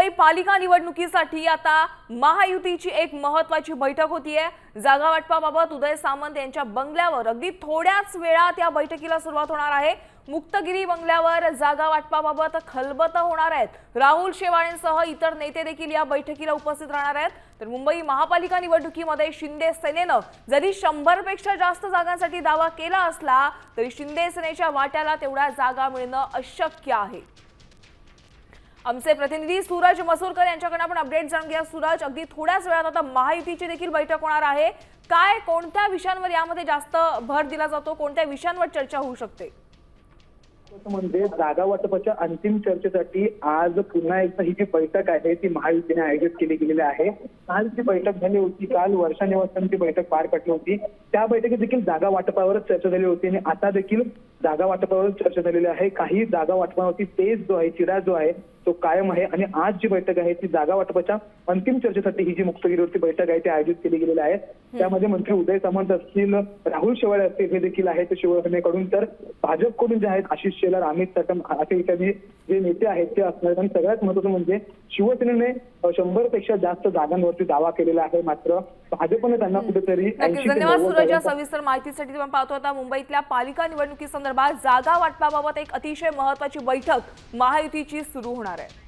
मुंबई पालिका निवडणुकीसाठी आता महायुतीची एक महत्त्वाची बैठक होतीये। जागा वाटपाबाबत उदय सामंत यांच्या बंगल्यावर अगदी थोड्याच वेळात या बैठकीला सुरुवात होणार आहे। मुक्तगिरी बंगल्यावर जागा वाटपाबाबत खलबतं होणार आहेत। राहुल शेवाळेंसह इतर नेते देखील या बैठकीला उपस्थित राहणार आहेत। तर मुंबई महापालिका निवडणुकीमध्ये शिंदे सेनेनं जरी 100 पेक्षा जास्त जागांसाठी दावा केला असला तरी शिंदे सेनेच्या वाट्याला तेवढ्या जागा मिळणं अशक्य आहे। आमचे प्रतिनिधी सूरज मसूरकर यांच्याकडून आपण अपडेट जाणून घ्या। सूरज, अगदी थोड्याच वेळात आता महायुतीची देखील बैठक होणार आहे। काय कोणत्या विषयांवर यामध्ये जास्त भर दिला जातो, कोणत्या विषयांवर चर्चा होऊ शकते? म्हणजे जागा वाटपाच्या अंतिम चर्चेसाठी आज पुन्हा एकदा ही जी बैठक आहे ती महायुतीने आयोजित केली गेलेली आहे। काल जी बैठक झाली होती, काल वर्षा निवासांची बैठक पार पडली होती, त्या बैठकीत देखील जागा वाटपावरच चर्चा झाली होती आणि आता देखील जागा वाटपावरच चर्चा झालेली आहे। काही जागा वाटपावरती तेज जो आहे, चिरा जो आहे तो कायम आहे आणि आज जी बैठक आहे ती जागा वाटपाच्या अंतिम चर्चेसाठी ही जी मुक्तगिरीवरती बैठक आहे ती आयोजित केली गेलेली आहे। त्यामध्ये मंत्री उदय सामंत असतील, राहुल शेवाळे असतील, हे देखील आहेत शिवसेनेकडून, तर भाजपकडून जे आहेत आशिष शेलार, अमित तटम असे इत्यादी जे नेते आहेत ते असणार। आणि सगळ्यात महत्त्वाचं म्हणजे शिवसेनेने 100 पेक्षा जास्त जागांवरती दावा केलेला आहे, मात्र भाजपने त्यांना कुठेतरी धन्यवाद सूरज, या सविस्तर माहितीसाठी। आपण पाहतो आता मुंबईतल्या पालिका निवडणुकीसंदर्भात जागा वाटपाबाबत एक अतिशय महत्त्वाची बैठक महायुतीची सुरू होणार आहे।